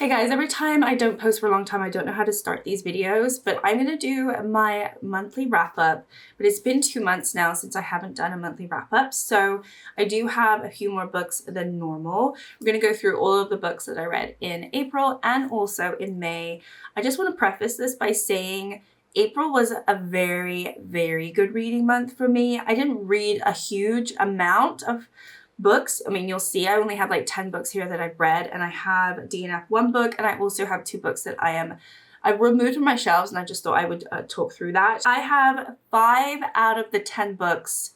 Hey guys, every time I don't post for a long time, I don't know how to start these videos, but I'm going to do my monthly wrap up. But it's been 2 months now since I haven't done a monthly wrap up, so I do have a few more books than normal. We're going to go through all of the books that I read in April and also in May. I just want to preface this by saying April was a very, very good reading month for me. I didn't read a huge amount of books. I mean, you'll see I only have like 10 books here that I've read, and I have DNF 1 book, and I also have 2 books that I've removed from my shelves, and I just thought I would talk through that. I have 5 out of the 10 books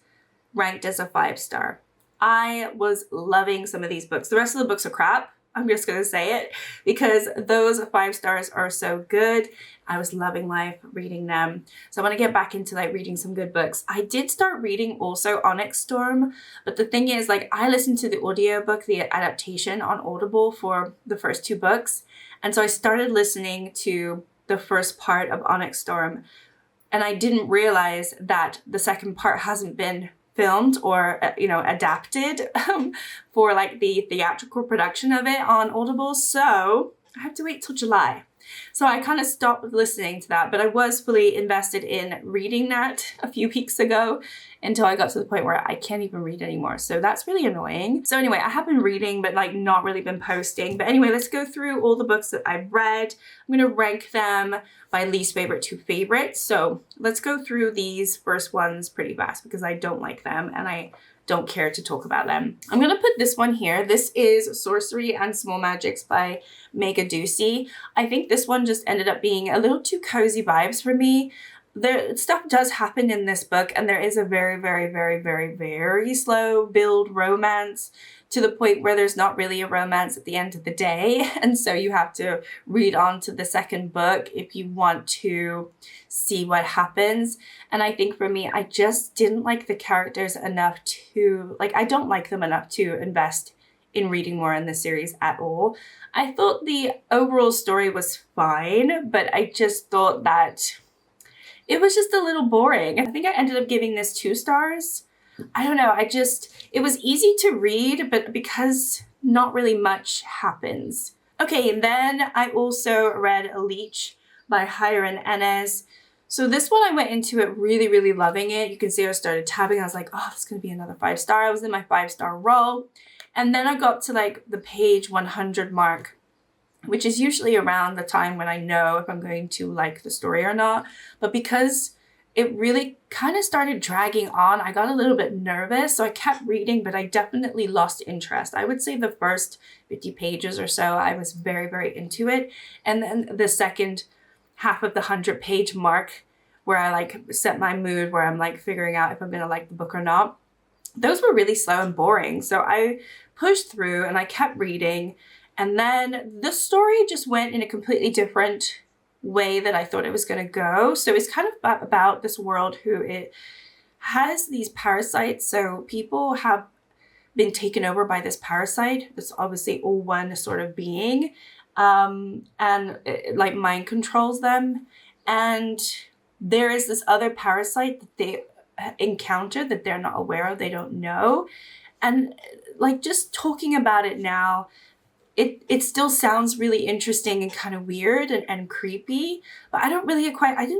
ranked as a 5-star. I was loving some of these books. The rest of the books are crap. I'm just going to say it because those 5 stars are so good. I was loving life reading them. So I want to get back into like reading some good books. I did start reading also Onyx Storm, but the thing is, like, I listened to the audiobook, the adaptation on Audible for the first 2 books. And so I started listening to the first part of Onyx Storm, and I didn't realize that the second part hasn't been filmed or, adapted for like the theatrical production of it on Audible. So I have to wait till July. So I kind of stopped listening to that, but I was fully invested in reading that a few weeks ago until I got to the point where I can't even read anymore. So that's really annoying. So anyway, I have been reading, but like not really been posting. But anyway, let's go through all the books that I've read. I'm going to rank them by least favorite to favorite. So let's go through these first ones pretty fast because I don't like them and I don't care to talk about them. I'm going to put this one here. This is Sorcery and Small Magics by Mega Ducey. I think this one just ended up being a little too cozy vibes for me. The stuff does happen in this book, and there is a very, very, very, very, very slow build romance to the point where there's not really a romance at the end of the day. And so you have to read on to the second book if you want to see what happens. And I think for me, I just didn't like the characters enough to, I don't like them enough to invest in reading more in the series at all. I thought the overall story was fine, but I just thought that it was just a little boring. I think I ended up giving this 2 stars. I don't know, it was easy to read, but because not really much happens. Okay, and then I also read Leech by Hiren Ennes. So this one I went into it really, really loving it. You can see I started tabbing. I was like, oh, this is going to be another 5-star. I was in my 5-star roll. And then I got to like the page 100 mark, which is usually around the time when I know if I'm going to like the story or not. But because it really kind of started dragging on, I got a little bit nervous. So I kept reading, but I definitely lost interest. I would say the first 50 pages or so, I was very, very into it. And then the second half of the 100-page mark, where I like set my mood, where I'm like figuring out if I'm going to like the book or not, those were really slow and boring. So I pushed through and I kept reading. And then the story just went in a completely different way that I thought it was going to go. So it's kind of about this world who it has these parasites. So people have been taken over by this parasite. It's obviously all one sort of being, and it, like, mind controls them. And there is this other parasite that they encounter that they're not aware of, they don't know. And like, just talking about it now, it still sounds really interesting and kind of weird and creepy, but I didn't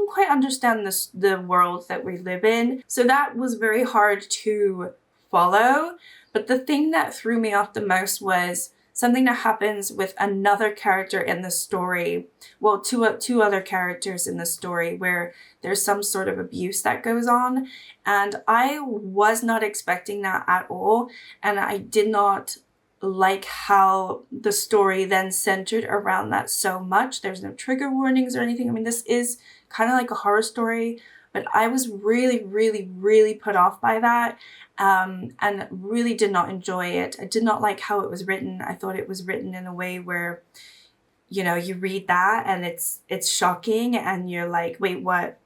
quite understand the world that we live in. So that was very hard to follow. But the thing that threw me off the most was something that happens with another character in the story. Well, two other characters in the story, where there's some sort of abuse that goes on. And I was not expecting that at all. And I did not like how the story then centered around that so much. There's no trigger warnings or anything. I mean, this is kind of like a horror story, but I was really, really, really put off by that, and really did not enjoy it. I did not like how it was written. I thought it was written in a way where, you read that and it's shocking and you're like, wait, what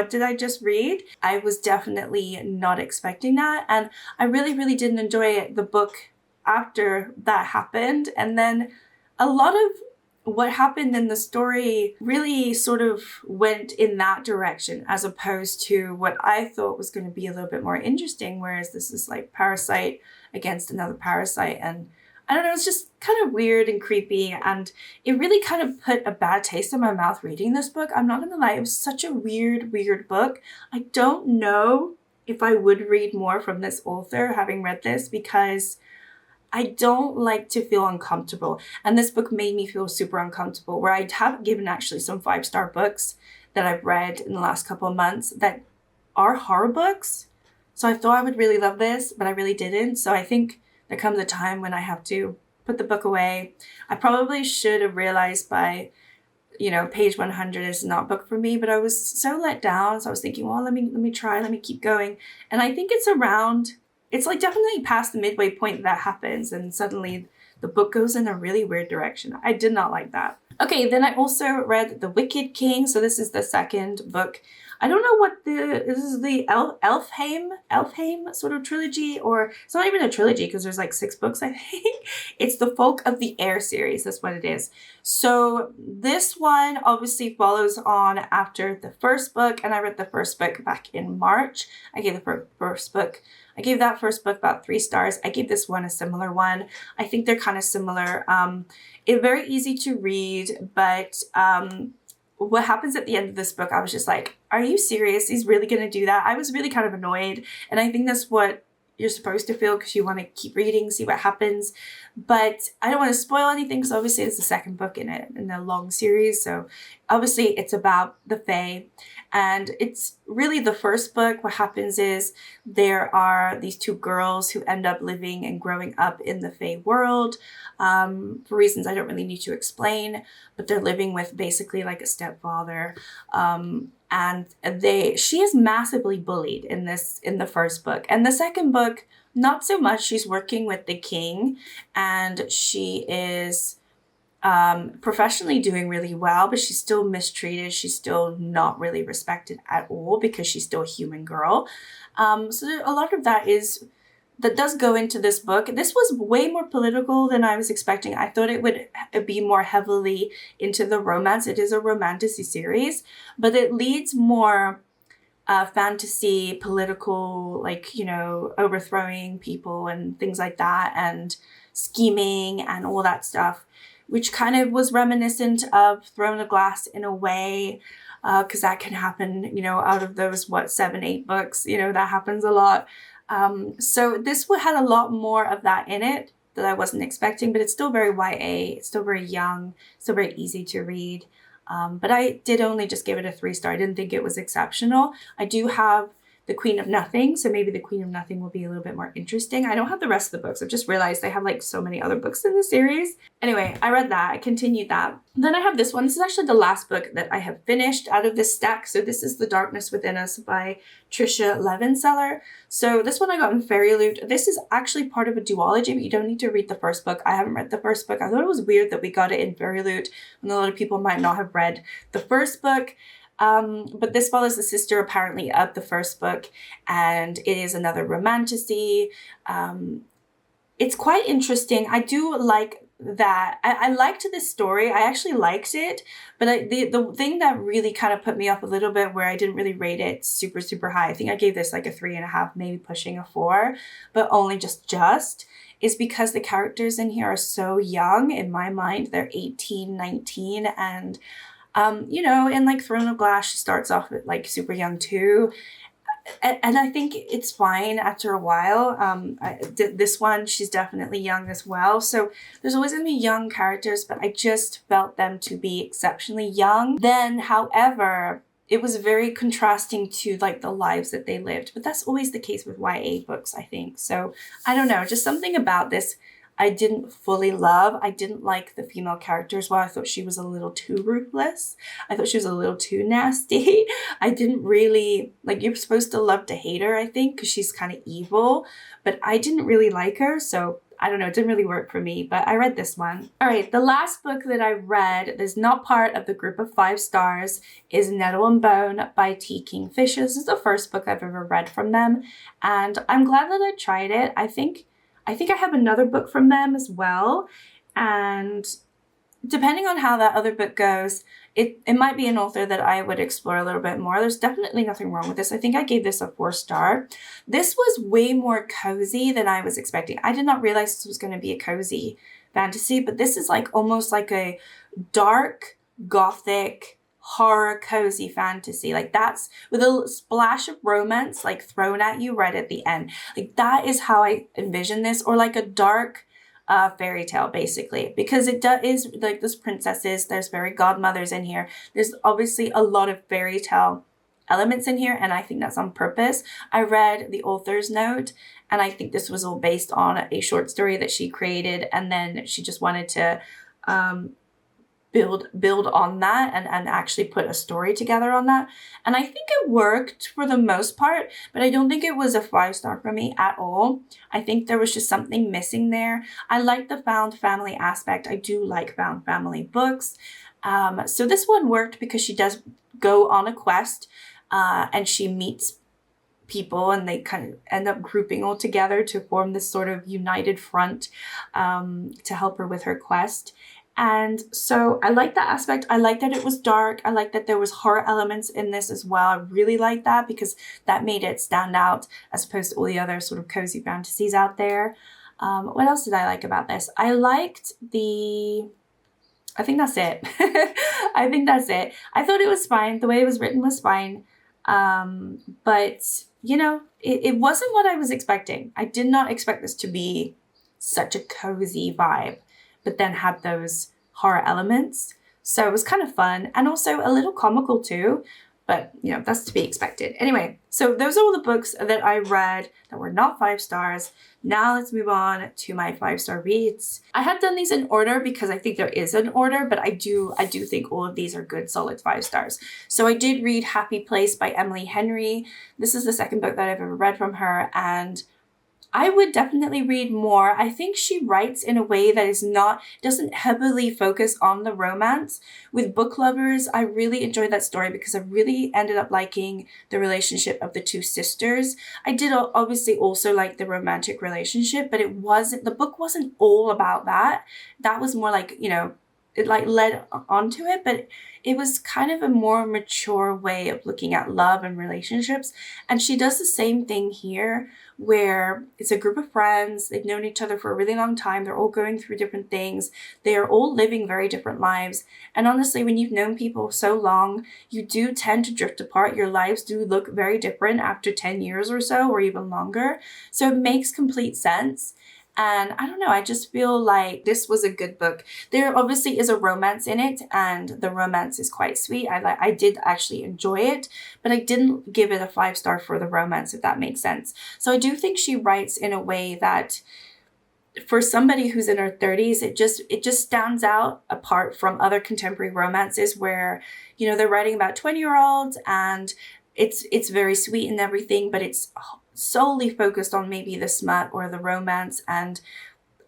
did I just read? I was definitely not expecting that, and I really, really didn't enjoy it, the book, after that happened. And then a lot of what happened in the story really sort of went in that direction, as opposed to what I thought was going to be a little bit more interesting, whereas this is like parasite against another parasite. And I I don't know, it's just kind of weird and creepy, and it really kind of put a bad taste in my mouth reading this book. I'm not gonna lie, it was such a weird book. I don't know if I would read more from this author having read this, because I don't like to feel uncomfortable. And this book made me feel super uncomfortable, where I have given actually some 5-star books that I've read in the last couple of months that are horror books. So I thought I would really love this, but I really didn't. So I think there comes a time when I have to put the book away. I probably should have realized by, you know, page 100 is not a book for me, but I was so let down. So I was thinking, well, let me try, let me keep going. And I think it's like definitely past the midway point that happens, and suddenly the book goes in a really weird direction. I did not like that. Okay, then I also read The Wicked King. So this is the second book. I don't know what this is, the Elfheim sort of trilogy, or it's not even a trilogy because there's like 6 books, I think. It's the Folk of the Air series. That's what it is. So this one obviously follows on after the first book, and I read the first book back in March. I gave that first book about 3 stars. I gave this one a similar one. I think they're kind of similar. It's very easy to read, but what happens at the end of this book, I was just like, are you serious? He's really going to do that? I was really kind of annoyed. And I think that's what you're supposed to feel, because you want to keep reading, see what happens. But I don't want to spoil anything, because obviously it's the second book in a long series. So obviously it's about the Fae. And it's really the first book. What happens is there are these 2 girls who end up living and growing up in the Fae world for reasons I don't really need to explain, but they're living with basically like a stepfather. And she is massively bullied in the first book. And the second book, not so much. She's working with the king, and she is professionally doing really well, but she's still mistreated. She's still not really respected at all, because she's still a human girl. So a lot of that does go into this book. This was way more political than I was expecting. I thought it would be more heavily into the romance. It is a romantasy series, but it leads more fantasy, political, like, you know, overthrowing people and things like that, and scheming and all that stuff, which kind of was reminiscent of Throne of Glass in a way, because that can happen, you know, out of those, 7, 8 books, you know, that happens a lot. So this had a lot more of that in it that I wasn't expecting, but it's still very YA, it's still very young, still very easy to read. But I did only just give it a 3-star. I didn't think it was exceptional. I do have The Queen of Nothing, so maybe The Queen of Nothing will be a little bit more interesting. I don't have the rest of the books. I've just realized I have like so many other books in the series. Anyway, I read that. I continued that. Then I have this one. This is actually the last book that I have finished out of this stack. So this is The Darkness Within Us by Tricia Levenseller. So this one I got in Fairy Loot. This is actually part of a duology, but you don't need to read the first book. I haven't read the first book. I thought it was weird that we got it in Fairy Loot, and a lot of people might not have read the first book. But this follows the sister apparently of the first book, and it is another romantasy. It's quite interesting. I do like that. I liked this story. I actually liked it, but the thing that really kind of put me off a little bit, where I didn't really rate it super, super high, I think I gave this like a 3.5, maybe pushing a 4, but only just, is because the characters in here are so young. In my mind, they're 18, 19, and you know, in like Throne of Glass, she starts off with like super young too. And I think it's fine after a while. This one, she's definitely young as well. So there's always going to be young characters, but I just felt them to be exceptionally young. Then, however, it was very contrasting to like the lives that they lived. But that's always the case with YA books, I think. So I don't know, just something about this I didn't fully love. I didn't like the female characters. Well, I thought she was a little too ruthless. I thought she was a little too nasty. I didn't really, like, you're supposed to love to hate her, I think, because she's kind of evil. But I didn't really like her, so I don't know, it didn't really work for me, but I read this one. All right, the last book that I read that's not part of the group of 5 stars is Nettle and Bone by T. Kingfisher. This is the first book I've ever read from them, and I'm glad that I tried it. I think I have another book from them as well, and depending on how that other book goes, it might be an author that I would explore a little bit more. There's definitely nothing wrong with this. I think I gave this a 4-star. This was way more cozy than I was expecting. I did not realize this was going to be a cozy fantasy, but this is like almost like a dark, gothic, horror, cozy fantasy. Like that's with a splash of romance like thrown at you right at the end. Like that is how I envision this, or like a dark fairy tale basically, because it is like this princesses, there's fairy godmothers in here. There's obviously a lot of fairy tale elements in here, and I think that's on purpose. I read the author's note, and I think this was all based on a short story that she created, and then she just wanted to build on that and actually put a story together on that. And I think it worked for the most part, but I don't think it was a 5-star for me at all. I think there was just something missing there. I like the found family aspect. I do like found family books. So this one worked because she does go on a quest, and she meets people, and they kind of end up grouping all together to form this sort of united front to help her with her quest. And so I like that aspect. I like that it was dark. I like that there was horror elements in this as well. I really like that because that made it stand out as opposed to all the other sort of cozy fantasies out there. What else did I like about this? I liked I think that's it. I think that's it. I thought it was fine. The way it was written was fine. But, you know, it wasn't what I was expecting. I did not expect this to be such a cozy vibe, but then had those horror elements. So it was kind of fun and also a little comical too, but you know, that's to be expected. Anyway, so those are all the books that I read that were not 5 stars. Now let's move on to my 5-star reads. I have done these in order because I think there is an order, but I do think all of these are good, solid 5 stars. So I did read Happy Place by Emily Henry. This is the second book that I've ever read from her, and I would definitely read more. I think she writes in a way that doesn't heavily focus on the romance. With Book Lovers, I really enjoyed that story because I really ended up liking the relationship of the 2 sisters. I did obviously also like the romantic relationship, but the book wasn't all about that. That was more like, you know, it like led onto it, but it was kind of a more mature way of looking at love and relationships. And she does the same thing here, where it's a group of friends. They've known each other for a really long time. They're all going through different things. They are all living very different lives. And honestly, when you've known people so long, you do tend to drift apart. Your lives do look very different after 10 years or so, or even longer. So it makes complete sense. And I don't know, I just feel like this was a good book. There obviously is a romance in it, and the romance is quite sweet. I did actually enjoy it, but I didn't give it a 5-star for the romance, if that makes sense. So I do think she writes in a way that for somebody who's in her 30s, it just stands out apart from other contemporary romances where, you know, they're writing about 20-year-olds and it's very sweet and everything, but it's solely focused on maybe the smut or the romance. And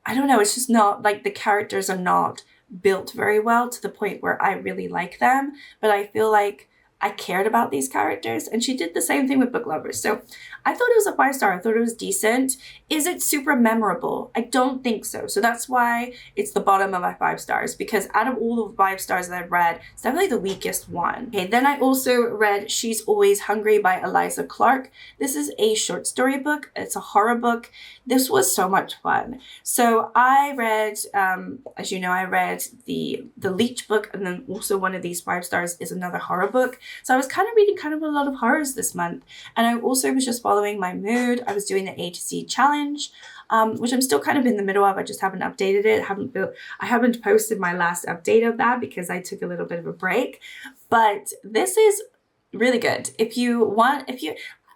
I don't know, it's just not like the characters are not built very well to the point where I really like them, but I feel like I cared about these characters, and she did the same thing with Book Lovers. So I thought it was a 5-star. I thought it was decent. Is it super memorable? I don't think so. So that's why it's the bottom of my 5 stars, because out of all the 5 stars that I've read, it's definitely the weakest one. Okay, then I also read She's Always Hungry by Eliza Clark. This is a short story book. It's a horror book. This was so much fun. So I read, as you know, I read the Leech book, and then also one of these 5 stars is another horror book. So I was kind of reading kind of a lot of horrors this month, and I also was just following my mood. I was doing the A to Z challenge, which I'm still kind of in the middle of. I just haven't updated it. I haven't posted my last update of that because I took a little bit of a break. But this is really good.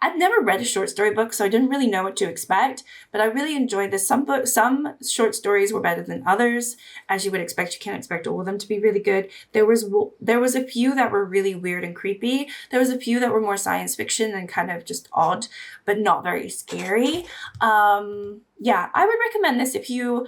I've never read a short story book, so I didn't really know what to expect, but I really enjoyed this. Some short stories were better than others. As you would expect, you can't expect all of them to be really good. There was a few that were really weird and creepy. There was a few that were more science fiction and kind of just odd, but not very scary. Yeah, I would recommend this if you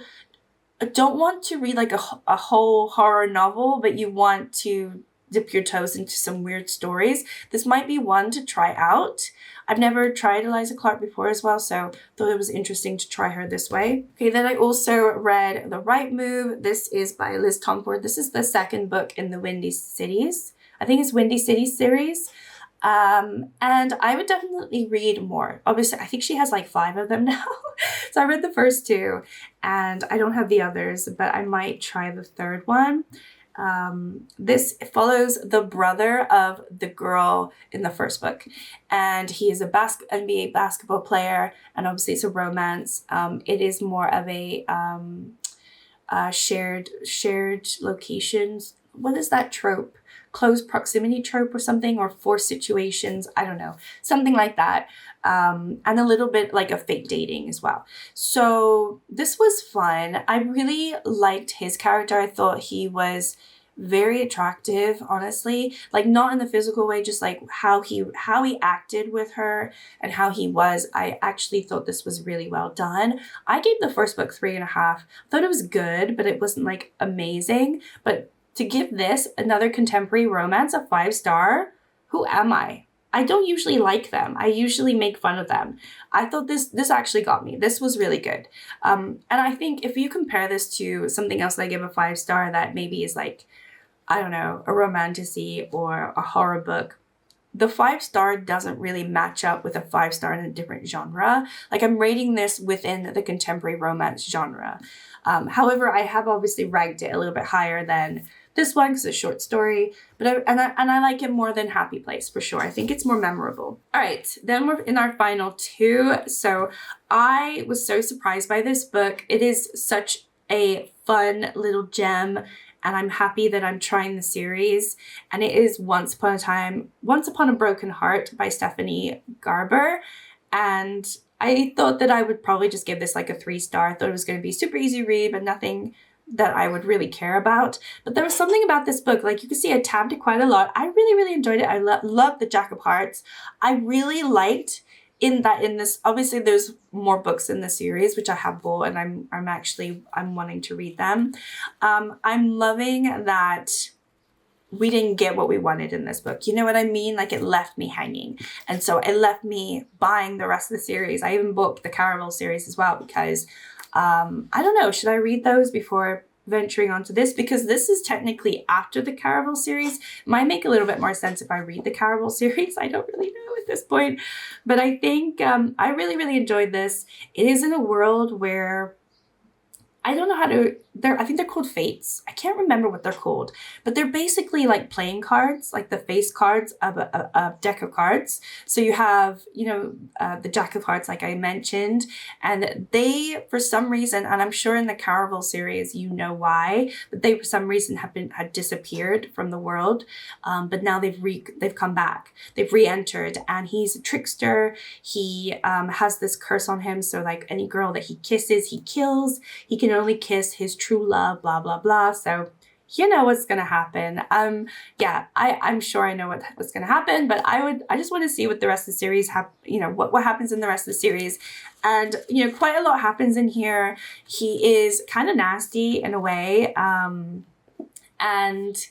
don't want to read like a whole horror novel, but you want to dip your toes into some weird stories, this might be one to try out. I've never tried Eliza Clark before as well, so thought it was interesting to try her this way. Okay, then I also read The Right Move. This is by Liz Tomford. This is the second book in the Windy Cities. I think it's Windy Cities series. And I would definitely read more. Obviously, I think she has like 5 of them now. So I read the first 2 and I don't have the others, but I might try the third one. This follows the brother of the girl in the first book, and he is a NBA basketball player, and obviously it's a romance. It is more of a shared locations. What is that trope? Close proximity trope or something, or forced situations. I don't know, something like that. And a little bit like a fake dating as well. So this was fun. I really liked his character. I thought he was very attractive, honestly, like not in the physical way, just like how he acted with her and how he was. I actually thought this was really well done. I gave the first book 3.5. I thought it was good, but it wasn't like amazing. But to give this, another contemporary romance, a 5-star, who am I? I don't usually like them. I usually make fun of them. I thought this actually got me. This was really good. And I think if you compare this to something else that I give a 5-star that maybe is like, I don't know, a romantasy or a horror book, the 5-star doesn't really match up with a 5-star in a different genre. Like, I'm rating this within the contemporary romance genre. However, I have obviously ranked it a little bit higher than this one because it's a short story, but I like it more than Happy Place for sure. I think it's more memorable. All right, then we're in our final 2. So I was so surprised by this book. It is such a fun little gem, and I'm happy that I'm trying the series. And it is Once Upon a Broken Heart by Stephanie Garber. And I thought that I would probably just give this like a 3-star. I thought it was going to be super easy read, but nothing that I would really care about. But there was something about this book, like you can see I tabbed it quite a lot. I really, really enjoyed it. I love the Jack of Hearts. I really liked in this, obviously there's more books in the series, which I have bought, and I'm wanting to read them. I'm loving that we didn't get what we wanted in this book. You know what I mean? Like, it left me hanging. And so it left me buying the rest of the series. I even bought the Caraval series as well because I don't know, should I read those before venturing onto this? Because this is technically after the Caraval series. It might make a little bit more sense if I read the Caraval series. I don't really know at this point. But I think I really, really enjoyed this. It is in a world where I don't know how to, I think they're called fates. I can't remember what they're called, but they're basically like playing cards, like the face cards of a deck of cards. So you have, the Jack of Hearts, like I mentioned, and they, for some reason, and I'm sure in the Caraval series, you know why, but they, for some reason, had disappeared from the world. But now they've come back. They've re-entered, and he's a trickster. He has this curse on him. So like any girl that he kisses, he kills. He can only kiss his true love, blah, blah, blah. So you know what's going to happen. Yeah, I'm sure I know what's going to happen, but I just want to see what the rest of the series what happens in the rest of the series. And, quite a lot happens in here. He is kind of nasty in a way, and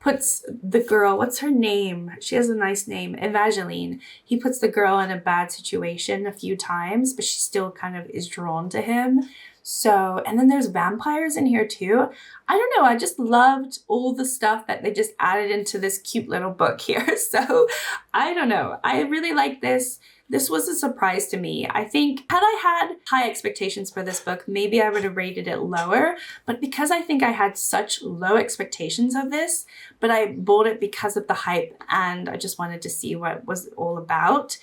puts the girl, what's her name? She has a nice name, Evangeline. He puts the girl in a bad situation a few times, but she still kind of is drawn to him. So, and then there's vampires in here too. I don't know, I just loved all the stuff that they just added into this cute little book here. So, I don't know, I really like this. This was a surprise to me. I think had I had high expectations for this book, maybe I would have rated it lower. But because I think I had such low expectations of this, but I bought it because of the hype and I just wanted to see what it was all about.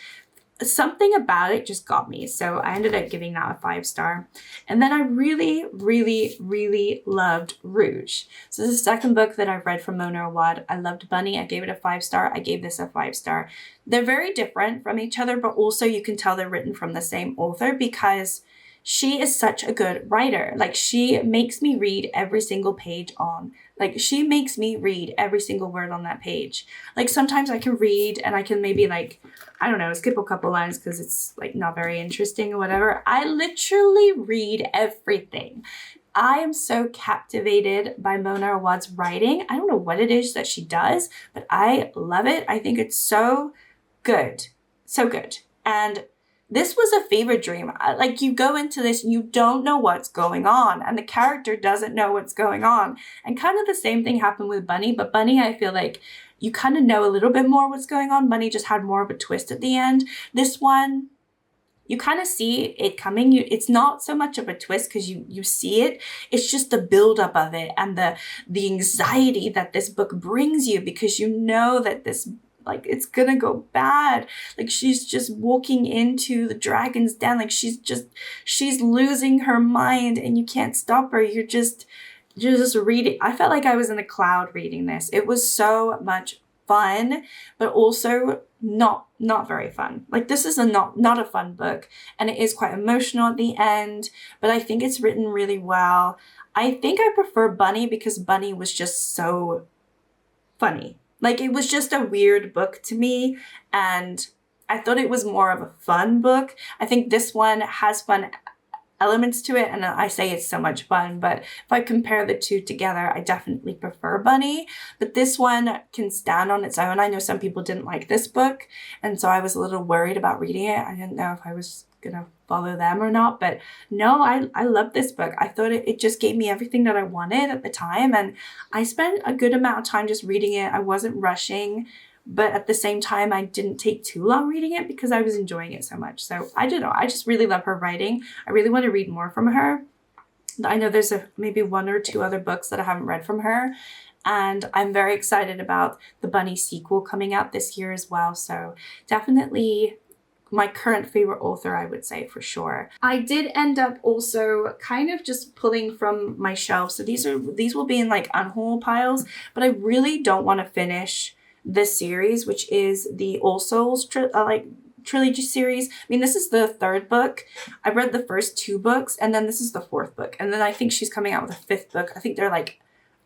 Something about it just got me. So I ended up giving that a 5-star. And then I really, really, really loved Rouge. So this is the second book that I've read from Mona Awad. I loved Bunny. I gave it a 5-star. I gave this a 5-star. They're very different from each other, but also you can tell they're written from the same author because she is such a good writer. Like, she makes me read every single page she makes me read every single word on that page. Like, sometimes I can read and I can maybe skip a couple lines because it's like not very interesting or whatever. I literally read everything. I am so captivated by Mona Awad's writing. I don't know what it is that she does, but I love it. I think it's so good. So good. And this was a fever dream. Like, you go into this and you don't know what's going on, and the character doesn't know what's going on. And kind of the same thing happened with Bunny, but Bunny, I feel like you kind of know a little bit more what's going on. Bunny just had more of a twist at the end. This one, you kind of see it coming. It's not so much of a twist because you see it. It's just the buildup of it and the anxiety that this book brings you, because you know that this, like, it's gonna go bad. Like, she's just walking into the dragon's den. Like, she's losing her mind and you can't stop her. You're just reading. I felt like I was in a cloud reading this. It was so much fun, but also not very fun. Like, this is not a fun book, and it is quite emotional at the end, but I think it's written really well. I think I prefer Bunny because Bunny was just so funny. Like, it was just a weird book to me, and I thought it was more of a fun book. I think this one has fun elements to it, and I say it's so much fun, but if I compare the two together, I definitely prefer Bunny. But this one can stand on its own. I know some people didn't like this book, and so I was a little worried about reading it. I didn't know if I was gonna follow them or not, but no, I love this book. I thought it just gave me everything that I wanted at the time, and I spent a good amount of time just reading it. I wasn't rushing, but at the same time, I didn't take too long reading it because I was enjoying it so much. So I don't know. I just really love her writing. I really want to read more from her. I know there's maybe one or two other books that I haven't read from her. And I'm very excited about the Bunny sequel coming out this year as well. So definitely my current favorite author, I would say, for sure. I did end up also kind of just pulling from my shelf. So these will be in like unhaul piles, but I really don't want to finish this series, which is the All Souls trilogy series. I mean, this is the third book. I've read the first two books, and then this is the fourth book. And then I think she's coming out with a fifth book. I think they're like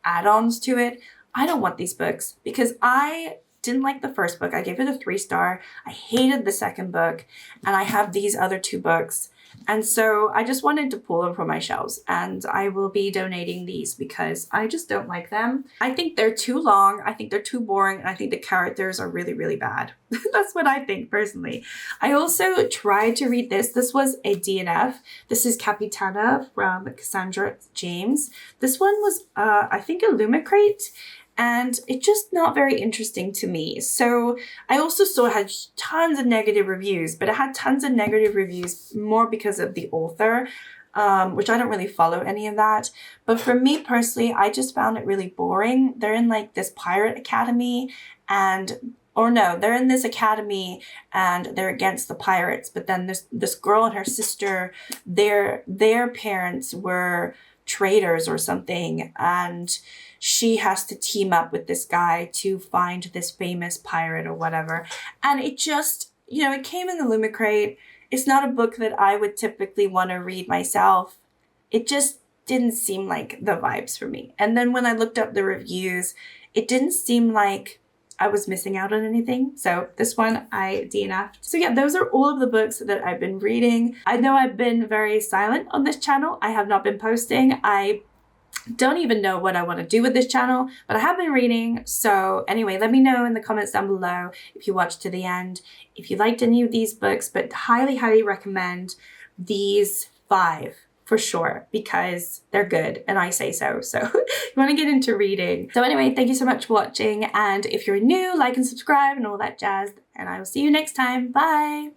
add-ons to it. I don't want these books because I didn't like the first book. I gave it a 3-star. I hated the second book, and I have these other two books. And so I just wanted to pull them from my shelves, and I will be donating these because I just don't like them. I think they're too long. I think they're too boring. And I think the characters are really, really bad. That's what I think personally. I also tried to read this. This was a DNF. This is Capitana from Cassandra James. This one was, I think, a Lumicrate. And it's just not very interesting to me. So I also saw it had tons of negative reviews, but it had tons of negative reviews more because of the author, which I don't really follow any of that. But for me personally, I just found it really boring. They're in like this pirate academy they're in this academy and they're against the pirates. But then this girl and her sister, their parents were traders or something, and she has to team up with this guy to find this famous pirate or whatever. And it just, it came in the Lumicrate. It's not a book that I would typically want to read myself. It just didn't seem like the vibes for me. And then when I looked up the reviews, it didn't seem like I was missing out on anything. So this one I DNF'd. So yeah, those are all of the books that I've been reading. I know I've been very silent on this channel. I have not been posting. I don't even know what I want to do with this channel, but I have been reading. So anyway, let me know in the comments down below if you watched to the end, if you liked any of these books, but highly, highly recommend these 5 for sure, because they're good and I say so. So you want to get into reading. So anyway, thank you so much for watching. And if you're new, like and subscribe and all that jazz, and I will see you next time. Bye.